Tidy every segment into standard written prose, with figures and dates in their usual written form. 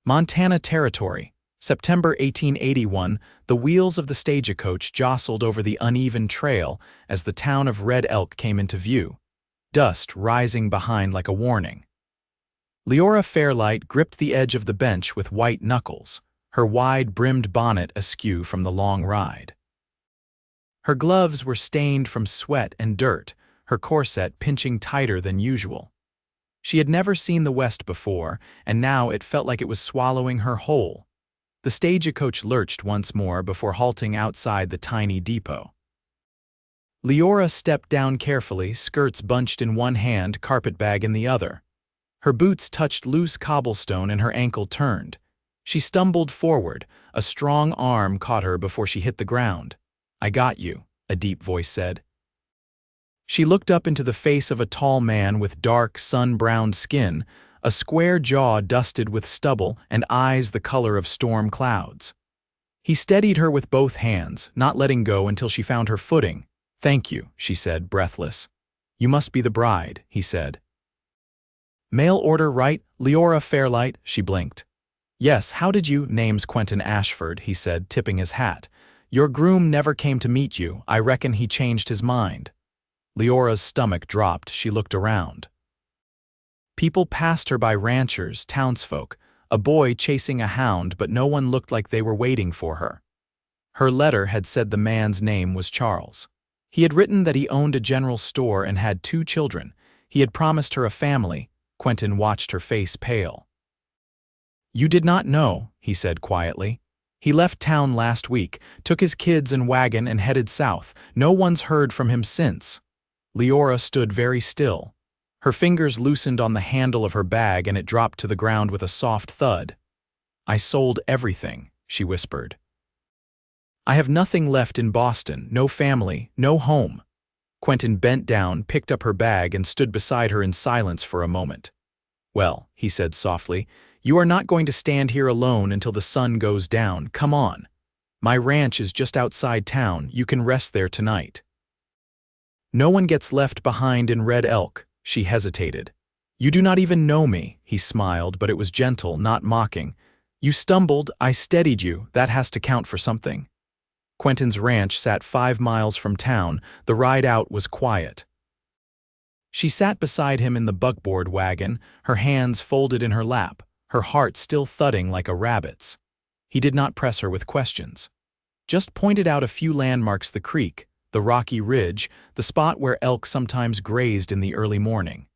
Montana Territory, September 1881, the wheels of the stagecoach jostled over the uneven trail as the town of Red Elk came into view, dust rising behind like a warning. Liora Fairlight gripped the edge of the bench with white knuckles, her wide-brimmed bonnet askew from the long ride. Her gloves were stained from sweat and dirt, her corset pinching tighter than usual. She had never seen the West before, and now it felt like it was swallowing her whole. The stagecoach lurched once more before halting outside the tiny depot. Liora stepped down carefully, skirts bunched in one hand, carpetbag in the other. Her boots touched loose cobblestone and her ankle turned. She stumbled forward, a strong arm caught her before she hit the ground. "I got you," a deep voice said. She looked up into the face of a tall man with dark, sun-browned skin, a square jaw dusted with stubble and eyes the color of storm clouds. He steadied her with both hands, not letting go until she found her footing. "Thank you," she said, breathless. "You must be the bride," he said. "Mail order right, Liora Fairlight?" She blinked. "Yes, how did you—" "Name's Quentin Ashford," he said, tipping his hat. "Your groom never came to meet you. I reckon he changed his mind." Leora's stomach dropped. She looked around. People passed her by, ranchers, townsfolk, a boy chasing a hound, but no one looked like they were waiting for her. Her letter had said the man's name was Charles. He had written that he owned a general store and had 2 children. He had promised her a family. Quentin watched her face pale. "You did not know," he said quietly. "He left town last week, took his kids and wagon and headed south. No one's heard from him since." Liora stood very still. Her fingers loosened on the handle of her bag and it dropped to the ground with a soft thud. "I sold everything," she whispered. "I have nothing left in Boston, no family, no home." Quentin bent down, picked up her bag, and stood beside her in silence for a moment. "Well," he said softly, "you are not going to stand here alone until the sun goes down. Come on. My ranch is just outside town. You can rest there tonight." "No one gets left behind in Red Elk," she hesitated. "You do not even know me," he smiled, but it was gentle, not mocking. "You stumbled, I steadied you. That has to count for something." Quentin's ranch sat 5 miles from town. The ride out was quiet. She sat beside him in the buckboard wagon, her hands folded in her lap, her heart still thudding like a rabbit's. He did not press her with questions. Just pointed out a few landmarks: the creek, the rocky ridge, the spot where elk sometimes grazed in the early morning.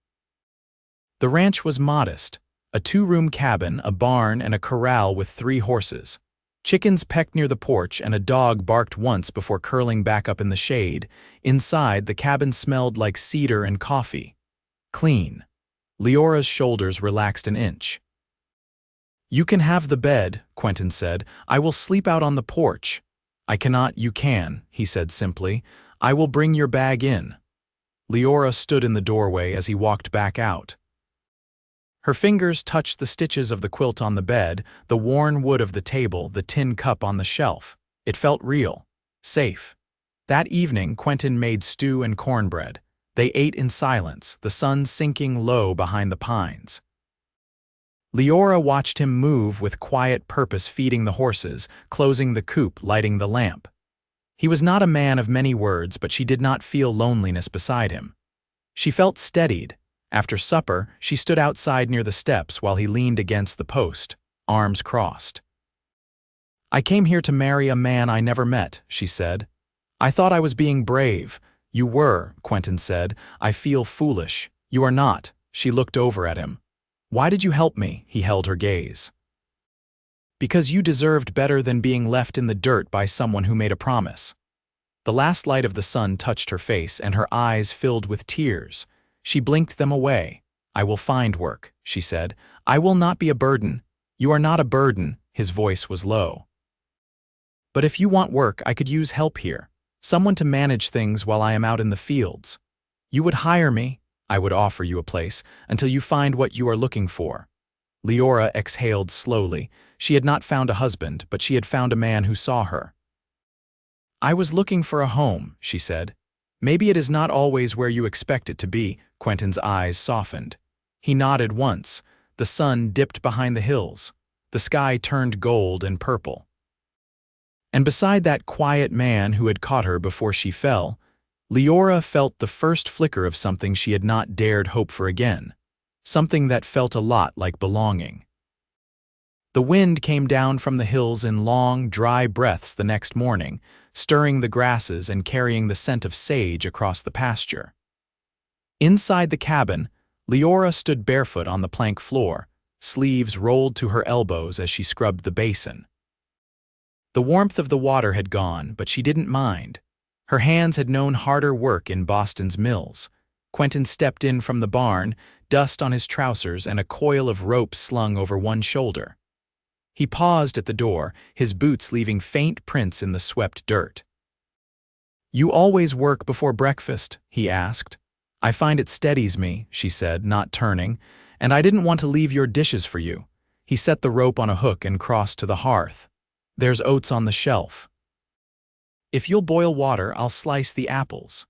The ranch was modest, a 2-room cabin, a barn, and a corral with 3 horses. Chickens pecked near the porch and a dog barked once before curling back up in the shade. Inside, the cabin smelled like cedar and coffee. Clean. Leora's shoulders relaxed an inch. "You can have the bed," Quentin said. "I will sleep out on the porch." "I cannot." "You can," he said simply. "I will bring your bag in." Liora stood in the doorway as he walked back out. Her fingers touched the stitches of the quilt on the bed, the worn wood of the table, the tin cup on the shelf. It felt real, safe. That evening, Quentin made stew and cornbread. They ate in silence, the sun sinking low behind the pines. Liora watched him move with quiet purpose, feeding the horses, closing the coop, lighting the lamp. He was not a man of many words, but she did not feel loneliness beside him. She felt steadied. After supper, she stood outside near the steps while he leaned against the post, arms crossed. "I came here to marry a man I never met," she said. "I thought I was being brave." "You were," Quentin said. "I feel foolish." "You are not." She looked over at him. "Why did you help me?" He held her gaze. "Because you deserved better than being left in the dirt by someone who made a promise." The last light of the sun touched her face and her eyes filled with tears. She blinked them away. "I will find work," she said. "I will not be a burden." "You are not a burden." His voice was low. "But if you want work, I could use help here. Someone to manage things while I am out in the fields. You would hire me. I would offer you a place until you find what you are looking for." Liora exhaled slowly. She had not found a husband, but she had found a man who saw her. "I was looking for a home," she said. "Maybe it is not always where you expect it to be." Quentin's eyes softened. He nodded once. The sun dipped behind the hills. The sky turned gold and purple. And beside that quiet man who had caught her before she fell, Liora felt the first flicker of something she had not dared hope for again, something that felt a lot like belonging. The wind came down from the hills in long, dry breaths the next morning, stirring the grasses and carrying the scent of sage across the pasture. Inside the cabin, Liora stood barefoot on the plank floor, sleeves rolled to her elbows as she scrubbed the basin. The warmth of the water had gone, but she didn't mind. Her hands had known harder work in Boston's mills. Quentin stepped in from the barn, dust on his trousers and a coil of rope slung over one shoulder. He paused at the door, his boots leaving faint prints in the swept dirt. "You always work before breakfast?" he asked. "I find it steadies me," she said, not turning, "and I didn't want to leave your dishes for you." He set the rope on a hook and crossed to the hearth. "There's oats on the shelf. If you'll boil water, I'll slice the apples."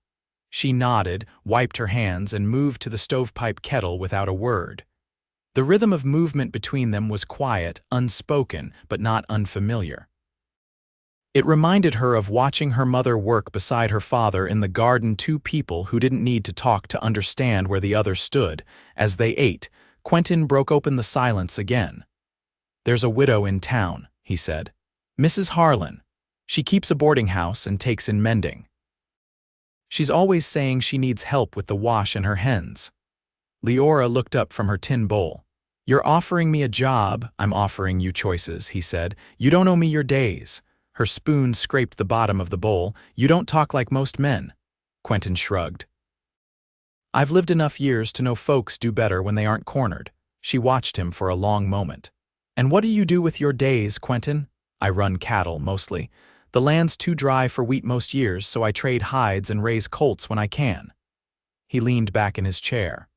She nodded, wiped her hands, and moved to the stovepipe kettle without a word. The rhythm of movement between them was quiet, unspoken, but not unfamiliar. It reminded her of watching her mother work beside her father in the garden, two people who didn't need to talk to understand where the other stood. As they ate, Quentin broke open the silence again. "There's a widow in town," he said. "Mrs. Harlan. She keeps a boarding house and takes in mending. She's always saying she needs help with the wash and her hens." Liora looked up from her tin bowl. "You're offering me a job, I'm offering you choices," he said. "You don't owe me your days." Her spoon scraped the bottom of the bowl. "You don't talk like most men." Quentin shrugged. "I've lived enough years to know folks do better when they aren't cornered." She watched him for a long moment. "And what do you do with your days, Quentin?" "I run cattle, mostly. The land's too dry for wheat most years, so I trade hides and raise colts when I can." He leaned back in his chair.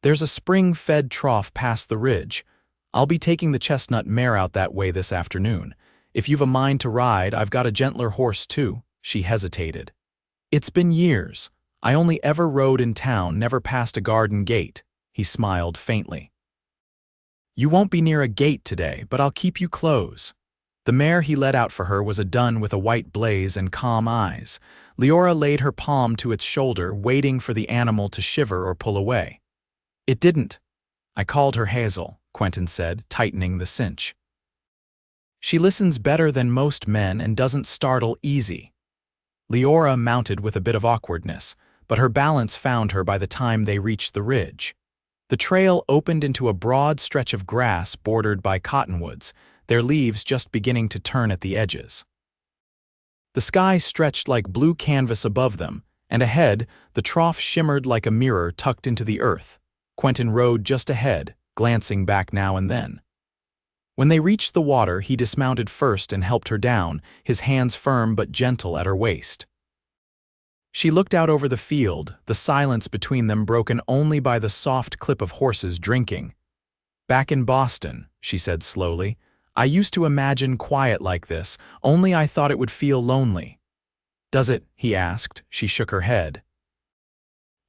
"There's a spring-fed trough past the ridge. I'll be taking the chestnut mare out that way this afternoon. If you've a mind to ride, I've got a gentler horse too." She hesitated. "It's been years. I only ever rode in town, never past a garden gate." He smiled faintly. "You won't be near a gate today, but I'll keep you close." The mare he led out for her was a dun with a white blaze and calm eyes. Liora laid her palm to its shoulder, waiting for the animal to shiver or pull away. "It didn't." "I called her Hazel," Quentin said, tightening the cinch. "She listens better than most men and doesn't startle easy." Liora mounted with a bit of awkwardness, but her balance found her by the time they reached the ridge. The trail opened into a broad stretch of grass bordered by cottonwoods, their leaves just beginning to turn at the edges. The sky stretched like blue canvas above them, and ahead, the trough shimmered like a mirror tucked into the earth. Quentin rode just ahead, glancing back now and then. When they reached the water, he dismounted first and helped her down, his hands firm but gentle at her waist. She looked out over the field, the silence between them broken only by the soft clip of horses drinking. "Back in Boston," she said slowly, "I used to imagine quiet like this, only I thought it would feel lonely." "Does it?" he asked. She shook her head.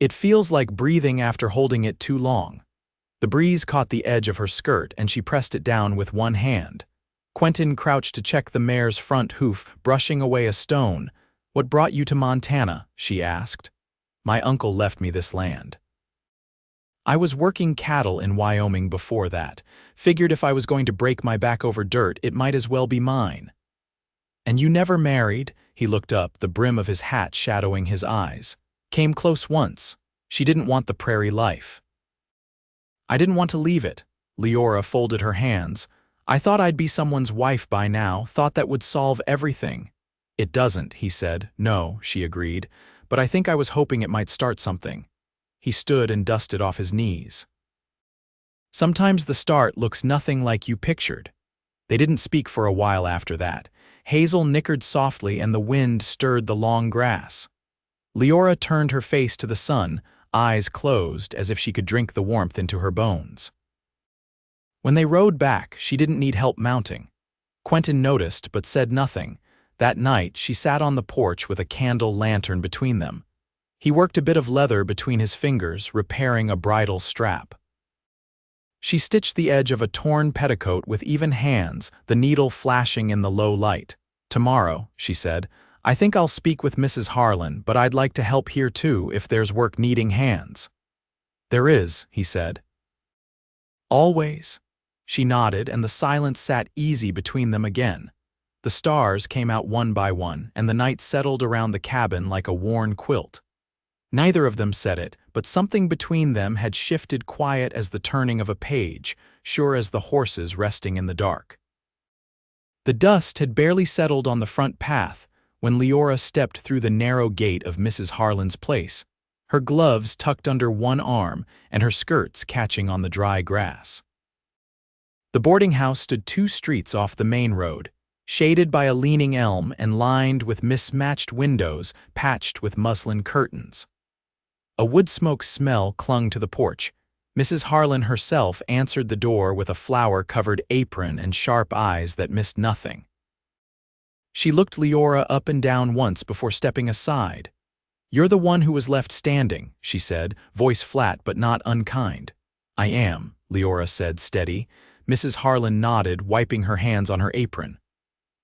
"It feels like breathing after holding it too long." The breeze caught the edge of her skirt and she pressed it down with one hand. Quentin crouched to check the mare's front hoof, brushing away a stone. "What brought you to Montana?" she asked. "My uncle left me this land. I was working cattle in Wyoming before that. Figured if I was going to break my back over dirt, it might as well be mine." "And you never married?" He looked up, the brim of his hat shadowing his eyes. "Came close once. She didn't want the prairie life." "I didn't want to leave it." Liora folded her hands. "I thought I'd be someone's wife by now, thought that would solve everything." "It doesn't," he said. "No," she agreed, "but I think I was hoping it might start something." He stood and dusted off his knees. "Sometimes the start looks nothing like you pictured." They didn't speak for a while after that. Hazel nickered softly and the wind stirred the long grass. Liora turned her face to the sun, eyes closed as if she could drink the warmth into her bones. When they rode back, she didn't need help mounting. Quentin noticed but said nothing. That night, she sat on the porch with a candle lantern between them. He worked a bit of leather between his fingers, repairing a bridle strap. She stitched the edge of a torn petticoat with even hands, the needle flashing in the low light. "Tomorrow," she said, "I think I'll speak with Mrs. Harlan, but I'd like to help here too if there's work needing hands." "There is," he said. "Always?" She nodded, and the silence sat easy between them again. The stars came out one by one, and the night settled around the cabin like a worn quilt. Neither of them said it, but something between them had shifted, quiet as the turning of a page, sure as the horses resting in the dark. The dust had barely settled on the front path when Liora stepped through the narrow gate of Mrs. Harlan's place, her gloves tucked under one arm and her skirts catching on the dry grass. The boarding house stood 2 streets off the main road, shaded by a leaning elm and lined with mismatched windows patched with muslin curtains. A wood smoke smell clung to the porch. Mrs. Harlan herself answered the door with a flower-covered apron and sharp eyes that missed nothing. She looked Liora up and down once before stepping aside. "You're the one who was left standing," she said, voice flat but not unkind. "I am," Liora said, steady. Mrs. Harlan nodded, wiping her hands on her apron.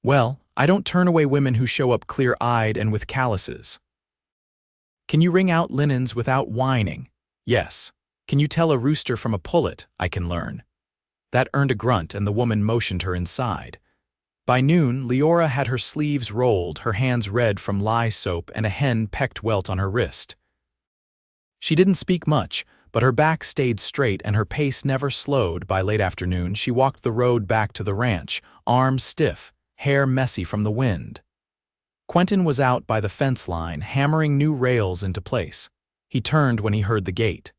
"Well, I don't turn away women who show up clear-eyed and with calluses." "Can you wring out linens without whining?" "Yes." "Can you tell a rooster from a pullet?" "I can learn." That earned a grunt, and the woman motioned her inside. By noon, Liora had her sleeves rolled, her hands red from lye soap, and a hen-pecked welt on her wrist. She didn't speak much, but her back stayed straight and her pace never slowed. By late afternoon, she walked the road back to the ranch, arms stiff, hair messy from the wind. Quentin was out by the fence line, hammering new rails into place. He turned when he heard the gate.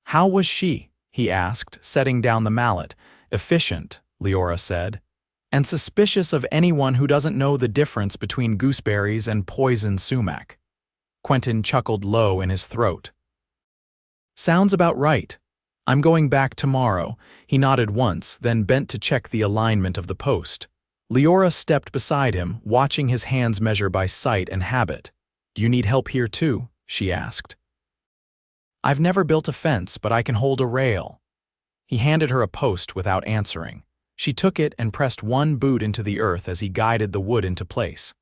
"How was she?" he asked, setting down the mallet. "Efficient," Liora said, "and suspicious of anyone who doesn't know the difference between gooseberries and poison sumac." Quentin chuckled low in his throat. "Sounds about right. I'm going back tomorrow." He nodded once, then bent to check the alignment of the post. Liora stepped beside him, watching his hands measure by sight and habit. "Do you need help here too?" she asked. "I've never built a fence, but I can hold a rail." He handed her a post without answering. She took it and pressed one boot into the earth as he guided the wood into place.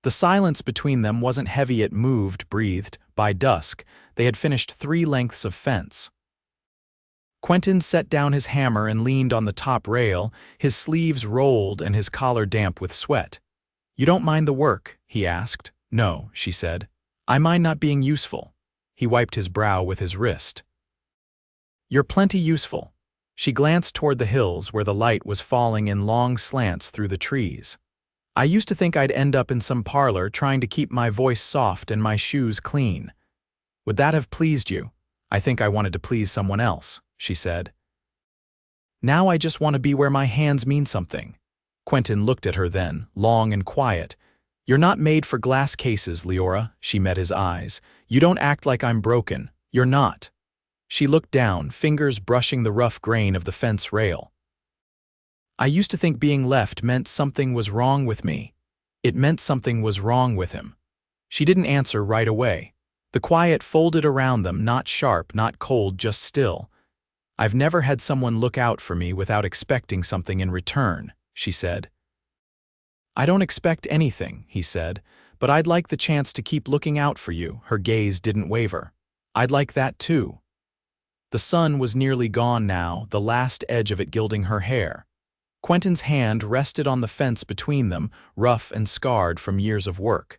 The silence between them wasn't heavy, it moved, breathed. By dusk, they had finished 3 lengths of fence. Quentin set down his hammer and leaned on the top rail, his sleeves rolled and his collar damp with sweat. "You don't mind the work?" he asked. "No," she said. "I mind not being useful." He wiped his brow with his wrist. "You're plenty useful." She glanced toward the hills where the light was falling in long slants through the trees. "I used to think I'd end up in some parlor trying to keep my voice soft and my shoes clean. Would that have pleased you?" "I think I wanted to please someone else," she said. "Now I just want to be where my hands mean something." Quentin looked at her then, long and quiet. "You're not made for glass cases, Liora," she met his eyes. "You don't act like I'm broken. You're not." She looked down, fingers brushing the rough grain of the fence rail. "I used to think being left meant something was wrong with me. It meant something was wrong with him." She didn't answer right away. The quiet folded around them, not sharp, not cold, just still. "I've never had someone look out for me without expecting something in return," she said. "I don't expect anything," he said, "but I'd like the chance to keep looking out for you." Her gaze didn't waver. "I'd like that too." The sun was nearly gone now, the last edge of it gilding her hair. Quentin's hand rested on the fence between them, rough and scarred from years of work.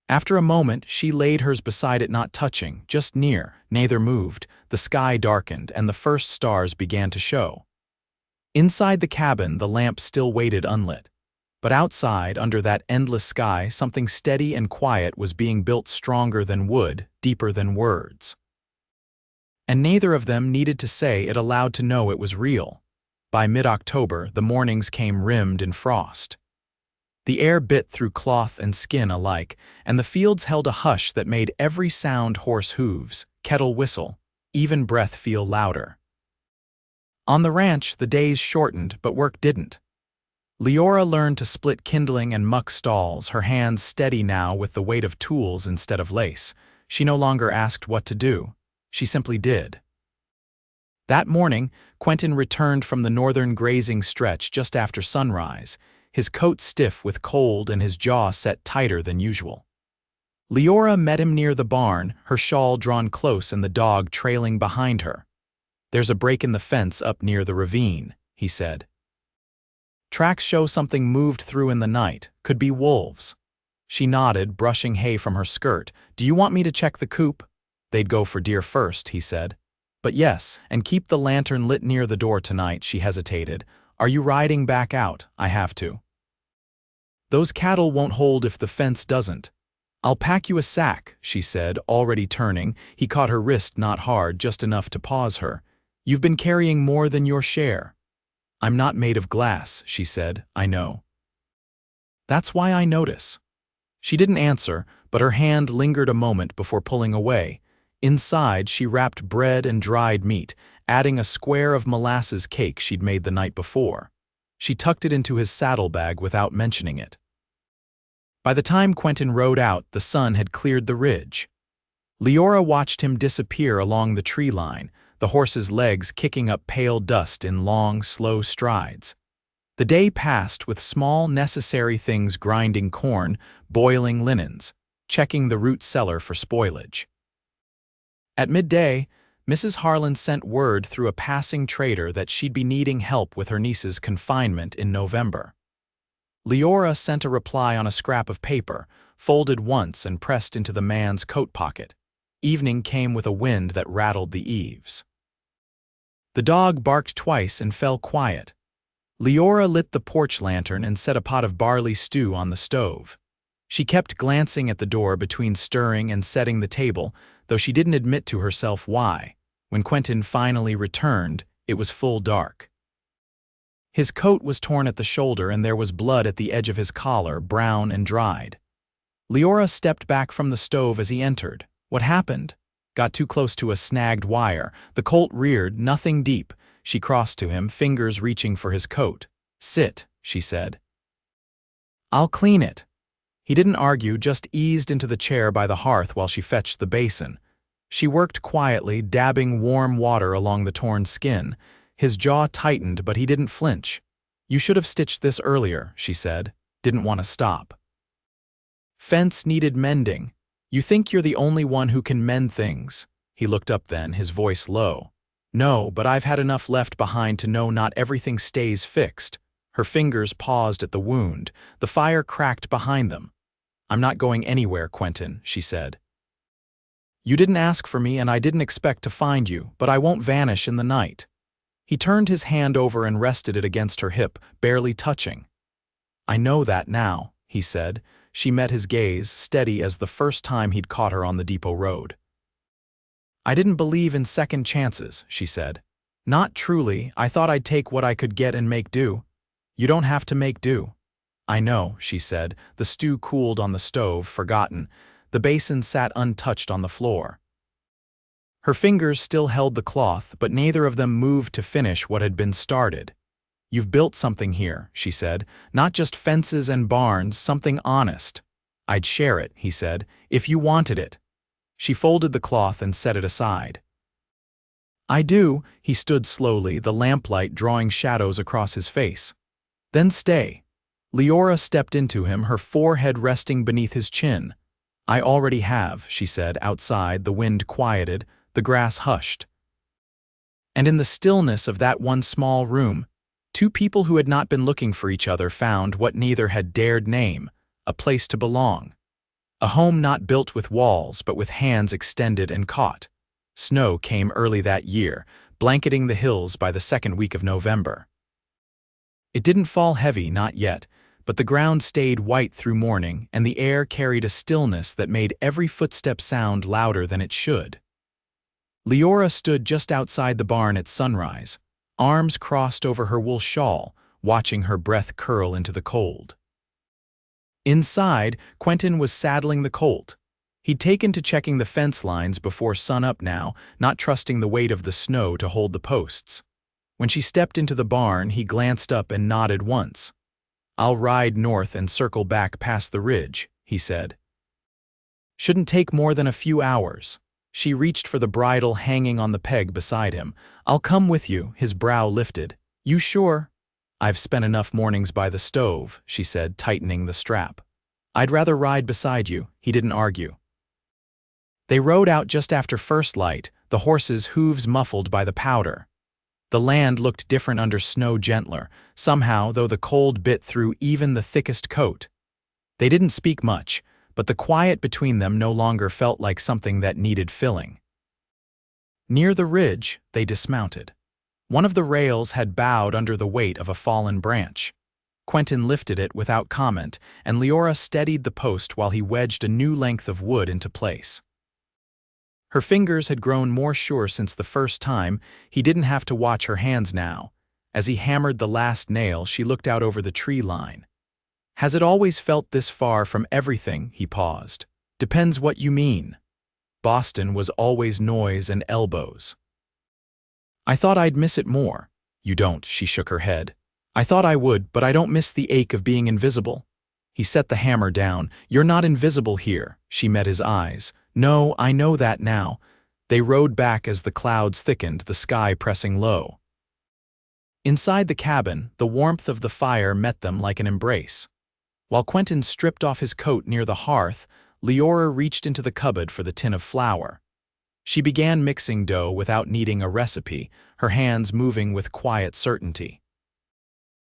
After a moment, she laid hers beside it, not touching, just near. Neither moved. The sky darkened, and the first stars began to show. Inside the cabin, the lamp still waited unlit. But outside, under that endless sky, something steady and quiet was being built, stronger than wood, deeper than words. And neither of them needed to say it aloud to know it was real. By mid-October, the mornings came rimmed in frost. The air bit through cloth and skin alike, and the fields held a hush that made every sound, horse hooves, kettle whistle, even breath feel louder. On the ranch, the days shortened, but work didn't. Liora learned to split kindling and muck stalls, her hands steady now with the weight of tools instead of lace. She no longer asked what to do. She simply did. That morning, Quentin returned from the northern grazing stretch just after sunrise, his coat stiff with cold and his jaw set tighter than usual. Liora met him near the barn, her shawl drawn close and the dog trailing behind her. "There's a break in the fence up near the ravine," he said. "Tracks show something moved through in the night, could be wolves." She nodded, brushing hay from her skirt. "Do you want me to check the coop?" "They'd go for deer first," he said. "But yes, and keep the lantern lit near the door tonight," she hesitated. "Are you riding back out?" "I have to." "Those cattle won't hold if the fence doesn't." "I'll pack you a sack," she said, already turning. He caught her wrist not hard, just enough to pause her. "You've been carrying more than your share." "I'm not made of glass," she said. "I know." "That's why I notice." She didn't answer, but her hand lingered a moment before pulling away. Inside, she wrapped bread and dried meat, adding a square of molasses cake she'd made the night before. She tucked it into his saddlebag without mentioning it. By the time Quentin rode out, the sun had cleared the ridge. Liora watched him disappear along the tree line, the horse's legs kicking up pale dust in long, slow strides. The day passed with small, necessary things: grinding corn, boiling linens, checking the root cellar for spoilage. At midday, Mrs. Harlan sent word through a passing trader that she'd be needing help with her niece's confinement in November. Liora sent a reply on a scrap of paper, folded once and pressed into the man's coat pocket. Evening came with a wind that rattled the eaves. The dog barked twice and fell quiet. Liora lit the porch lantern and set a pot of barley stew on the stove. She kept glancing at the door between stirring and setting the table, though she didn't admit to herself why. When Quentin finally returned, it was full dark. His coat was torn at the shoulder and there was blood at the edge of his collar, brown and dried. Liora stepped back from the stove as he entered. "What happened?" "Got too close to a snagged wire. The colt reared, nothing deep." She crossed to him, fingers reaching for his coat. "Sit," she said. "I'll clean it." He didn't argue, just eased into the chair by the hearth while she fetched the basin. She worked quietly, dabbing warm water along the torn skin. His jaw tightened, but he didn't flinch. "You should have stitched this earlier," she said. Didn't want to stop. "Fence needed mending. You think you're the only one who can mend things." He looked up then, his voice low. "No, but I've had enough left behind to know not everything stays fixed." Her fingers paused at the wound. The fire cracked behind them. "I'm not going anywhere, Quentin," she said. "You didn't ask for me and I didn't expect to find you, but I won't vanish in the night." He turned his hand over and rested it against her hip, barely touching. "I know that now," he said. She met his gaze, steady as the first time he'd caught her on the depot road. "I didn't believe in second chances," she said. "Not truly. I thought I'd take what I could get and make do." "You don't have to make do." "I know," she said. The stew cooled on the stove, forgotten. The basin sat untouched on the floor. Her fingers still held the cloth, but neither of them moved to finish what had been started. "You've built something here," she said. "Not just fences and barns, something honest." "I'd share it," he said, "if you wanted it." She folded the cloth and set it aside. "I do." He stood slowly, the lamplight drawing shadows across his face. "Then stay." Liora stepped into him, her forehead resting beneath his chin. "I already have," she said. Outside, the wind quieted, the grass hushed. And in the stillness of that one small room, two people who had not been looking for each other found what neither had dared name: a place to belong. A home not built with walls, but with hands extended and caught. Snow came early that year, blanketing the hills by the second week of November. It didn't fall heavy, not yet, but the ground stayed white through morning, and the air carried a stillness that made every footstep sound louder than it should. Liora stood just outside the barn at sunrise, arms crossed over her wool shawl, watching her breath curl into the cold. Inside, Quentin was saddling the colt. He'd taken to checking the fence lines before sunup now, not trusting the weight of the snow to hold the posts. When she stepped into the barn, he glanced up and nodded once. "I'll ride north and circle back past the ridge," he said. "Shouldn't take more than a few hours." She reached for the bridle hanging on the peg beside him. "I'll come with you," his brow lifted. "You sure?" "I've spent enough mornings by the stove," she said, tightening the strap. "I'd rather ride beside you," he didn't argue. They rode out just after first light, the horses' hooves muffled by the powder. The land looked different under snow, gentler, somehow, though the cold bit through even the thickest coat. They didn't speak much, but the quiet between them no longer felt like something that needed filling. Near the ridge, they dismounted. One of the rails had bowed under the weight of a fallen branch. Quentin lifted it without comment, and Liora steadied the post while he wedged a new length of wood into place. Her fingers had grown more sure since the first time. He didn't have to watch her hands now. As he hammered the last nail, she looked out over the tree line. "Has it always felt this far from everything?" He paused. "Depends what you mean. Boston was always noise and elbows." "I thought I'd miss it more." "You don't," she shook her head. "I thought I would, but I don't miss the ache of being invisible." He set the hammer down. "You're not invisible here." She met his eyes. "No, I know that now." They rode back as the clouds thickened, the sky pressing low. Inside the cabin, the warmth of the fire met them like an embrace. While Quentin stripped off his coat near the hearth, Liora reached into the cupboard for the tin of flour. She began mixing dough without needing a recipe, her hands moving with quiet certainty.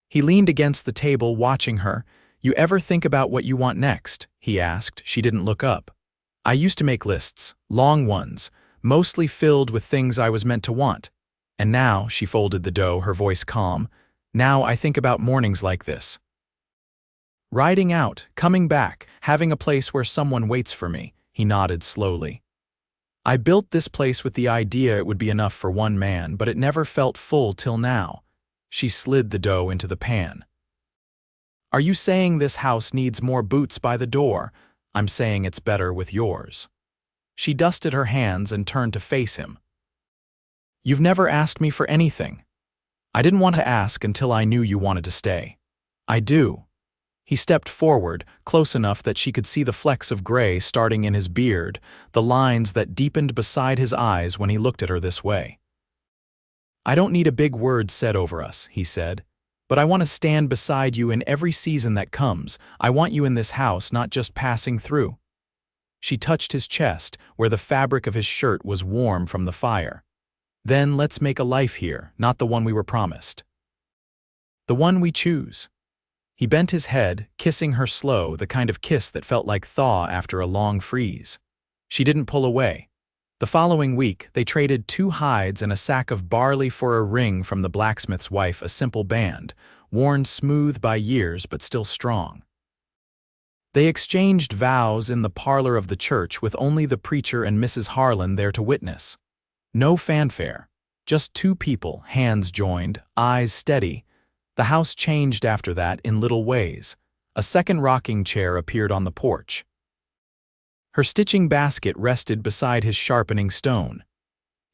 He leaned against the table watching her. "You ever think about what you want next?" he asked. She didn't look up. "I used to make lists, long ones, mostly filled with things I was meant to want. And now," she folded the dough, her voice calm, "now I think about mornings like this. Riding out, coming back, having a place where someone waits for me." He nodded slowly. "I built this place with the idea it would be enough for one man, but it never felt full till now." She slid the dough into the pan. "Are you saying this house needs more boots by the door?" "I'm saying it's better with yours." She dusted her hands and turned to face him. "You've never asked me for anything." "I didn't want to ask until I knew you wanted to stay." "I do." He stepped forward, close enough that she could see the flecks of gray starting in his beard, the lines that deepened beside his eyes when he looked at her this way. "I don't need a big word said over us," he said. "But I want to stand beside you in every season that comes. I want you in this house, not just passing through." She touched his chest, where the fabric of his shirt was warm from the fire. "Then let's make a life here, not the one we were promised. The one we choose." He bent his head, kissing her slow, the kind of kiss that felt like thaw after a long freeze. She didn't pull away. The following week, they traded 2 hides and a sack of barley for a ring from the blacksmith's wife, a simple band, worn smooth by years but still strong. They exchanged vows in the parlor of the church with only the preacher and Mrs. Harlan there to witness. No fanfare, just 2 people, hands joined, eyes steady. The house changed after that in little ways. A second rocking chair appeared on the porch. Her stitching basket rested beside his sharpening stone.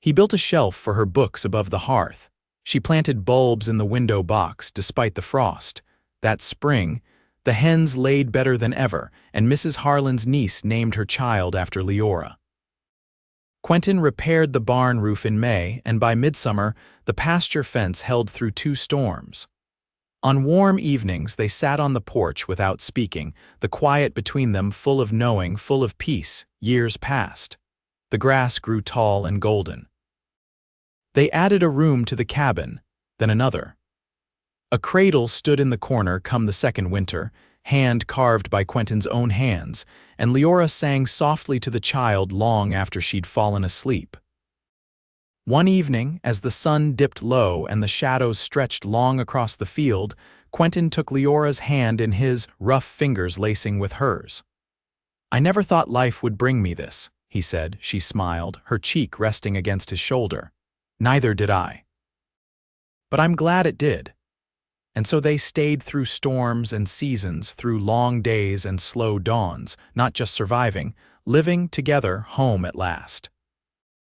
He built a shelf for her books above the hearth. She planted bulbs in the window box despite the frost. That spring, the hens laid better than ever, and Mrs. Harlan's niece named her child after Liora. Quentin repaired the barn roof in May, and by midsummer, the pasture fence held through 2 storms. On warm evenings, they sat on the porch without speaking, the quiet between them full of knowing, full of peace. Years passed. The grass grew tall and golden. They added a room to the cabin, then another. A cradle stood in the corner come the second winter, hand carved by Quentin's own hands, and Liora sang softly to the child long after she'd fallen asleep. One evening, as the sun dipped low and the shadows stretched long across the field, Quentin took Leora's hand in his, rough fingers lacing with hers. "I never thought life would bring me this," he said. She smiled, her cheek resting against his shoulder. "Neither did I. But I'm glad it did." And so they stayed through storms and seasons, through long days and slow dawns, not just surviving, living together home at last.